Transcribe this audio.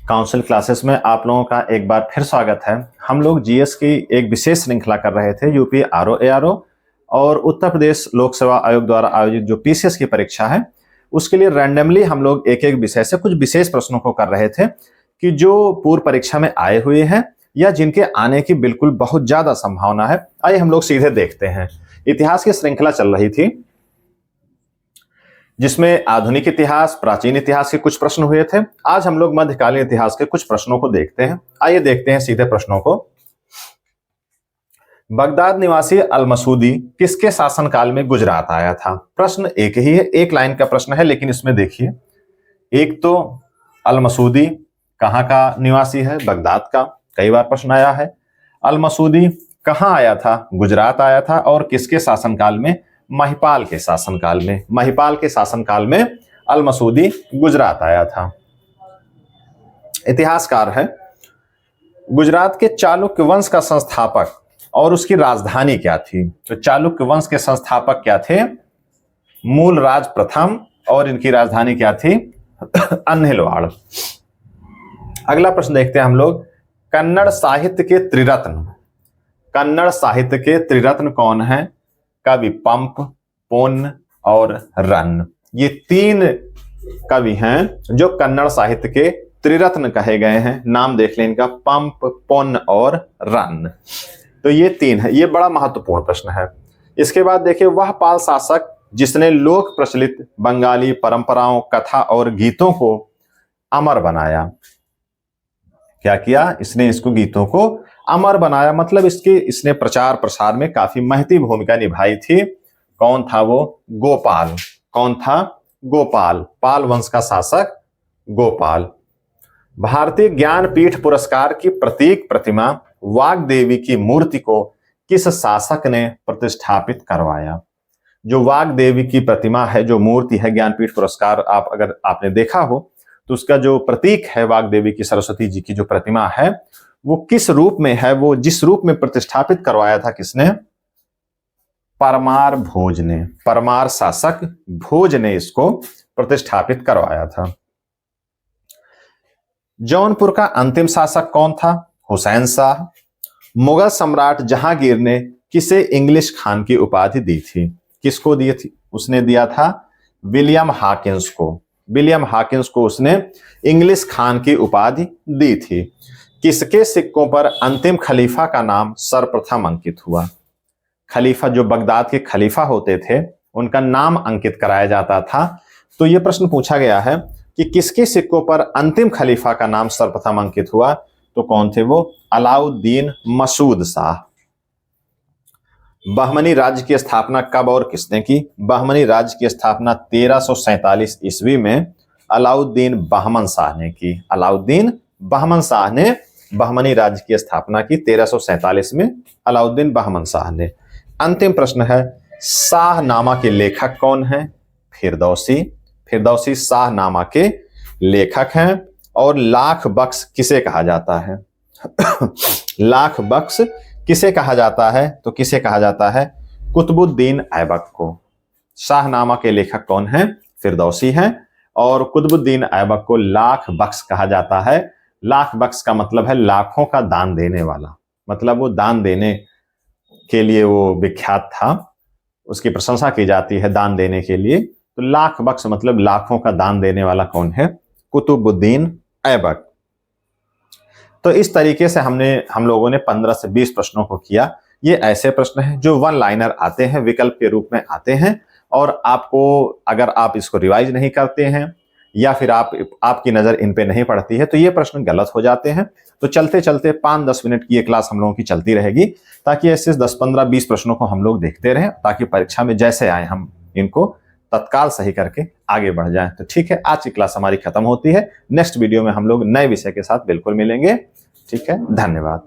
Council classes में आप लोगों का एक बार फिर स्वागत है। हम लोग जीएस की एक विशेष श्रृंखला कर रहे थे, यूपी आरओ एआरओ और उत्तर प्रदेश लोक सेवा आयोग द्वारा आयोजित जो पीसीएस की परीक्षा है उसके लिए रैंडमली हम लोग एक एक विषय से कुछ विशेष प्रश्नों को कर रहे थे कि जो पूर्व परीक्षा में आए हुए हैं या जिनके आने की बिल्कुल बहुत ज्यादा संभावना है। आइए हम लोग सीधे देखते हैं। इतिहास की श्रृंखला चल रही थी जिसमें आधुनिक इतिहास, प्राचीन इतिहास के कुछ प्रश्न हुए थे। आज हम लोग मध्यकालीन इतिहास के कुछ प्रश्नों को देखते हैं। आइए देखते हैं सीधे प्रश्नों को। बगदाद निवासी अल मसूदी किसके शासनकाल में गुजरात आया था? प्रश्न एक ही है, एक लाइन का प्रश्न है, लेकिन इसमें देखिए, एक तो अल मसूदी कहाँ का निवासी है? बगदाद का। कई बार प्रश्न आया है। अल मसूदी कहाँ आया था? गुजरात आया था। और किसके शासनकाल में? महिपाल के शासनकाल में। महिपाल के शासनकाल में अल मसूदी गुजरात आया था। इतिहासकार है। गुजरात के चालुक्य वंश का संस्थापक और उसकी राजधानी क्या थी? तो चालुक्य वंश के संस्थापक क्या थे? मूलराज प्रथम। और इनकी राजधानी क्या थी? अन्हिलवाड़। अगला प्रश्न देखते हैं हम लोग। कन्नड़ साहित्य के त्रिरत्न। कन्नड़ साहित्य के त्रिरत्न कौन है? कवि पंप, पुन्न और रन्न। ये तीन कवि हैं जो कन्नड़ साहित्य के त्रिरत्न कहे गए हैं। नाम देख लें इनका, पंप, पुन्न और रन्न। तो ये तीन है। ये बड़ा महत्वपूर्ण प्रश्न है। इसके बाद देखिए, वह पाल शासक जिसने लोक प्रचलित बंगाली परंपराओं, कथा और गीतों को अमर बनाया। क्या किया इसने? इसको गीतों को अमर बनाया, मतलब इसने प्रचार प्रसार में काफी महती भूमिका निभाई थी। कौन था वो? गोपाल। कौन था? गोपाल। पाल वंश का शासक गोपाल। भारतीय ज्ञानपीठ पुरस्कार की प्रतीक प्रतिमा वाग्देवी की मूर्ति को किस शासक ने प्रतिष्ठापित करवाया? जो वाग्देवी की प्रतिमा है, जो मूर्ति है, ज्ञानपीठ पुरस्कार अगर आपने देखा हो तो उसका जो प्रतीक है वाग्देवी की, सरस्वती जी की जो प्रतिमा है, वो किस रूप में है? वो जिस रूप में प्रतिष्ठापित करवाया था किसने? परमार भोज ने। परमार शासक भोज ने इसको प्रतिष्ठापित करवाया था। जौनपुर का अंतिम शासक कौन था? हुसैन शाह। मुगल सम्राट जहांगीर ने किसे इंग्लिश खान की उपाधि दी थी? किसको दी थी? उसने दिया था विलियम हॉकिंस को। विलियम हॉकिंस को उसने इंग्लिश खान की उपाधि दी थी। किसके सिक्कों पर अंतिम खलीफा का नाम सर्वप्रथम अंकित हुआ? खलीफा, जो बगदाद के खलीफा होते थे, उनका नाम अंकित कराया जाता था। तो यह प्रश्न पूछा गया है कि किसके सिक्कों पर अंतिम खलीफा का नाम सर्वप्रथम अंकित हुआ? तो कौन थे वो? अलाउद्दीन मसूद शाह। बहमनी राज्य की स्थापना कब और किसने की? बहमनी राज्य की स्थापना 1347 ईस्वी में अलाउद्दीन बहमन शाह ने की। अलाउद्दीन बहमन शाह ने बहमनी राज्य की स्थापना की 1347 में, अलाउद्दीन बहमन शाह ने। अंतिम प्रश्न है, शाहनामा के लेखक कौन है? फिरदौसी। फिरदौसी शाहनामा के लेखक हैं। और लाख बख्श किसे कहा जाता है? लाख बख्श किसे कहा जाता है? तो किसे कहा जाता है? कुतुबुद्दीन ऐबक को। शाहनामा के लेखक कौन है? फिरदौसी हैं। और कुतुबुद्दीन ऐबक को लाख बख्श कहा जाता है। लाख बख्श का मतलब है लाखों का दान देने वाला, मतलब वो दान देने के लिए वो विख्यात था, उसकी प्रशंसा की जाती है दान देने के लिए। तो लाख बख्श मतलब लाखों का दान देने वाला कौन है? कुतुबुद्दीन ऐबक। तो इस तरीके से हम लोगों ने 15 से 20 प्रश्नों को किया। ये ऐसे प्रश्न हैं जो वन लाइनर आते हैं, विकल्प के रूप में आते हैं, और आपको, अगर आप इसको रिवाइज नहीं करते हैं या फिर आपकी नजर इन पे नहीं पड़ती है तो ये प्रश्न गलत हो जाते हैं। तो चलते चलते 5-10 मिनट की ये क्लास हम लोगों की चलती रहेगी, ताकि ऐसे 10-15-20 प्रश्नों को हम लोग देखते रहें, ताकि परीक्षा में जैसे आए हम इनको तत्काल सही करके आगे बढ़ जाएं। तो ठीक है, आज की क्लास हमारी खत्म होती है। नेक्स्ट वीडियो में हम लोग नए विषय के साथ बिल्कुल मिलेंगे। ठीक है, धन्यवाद।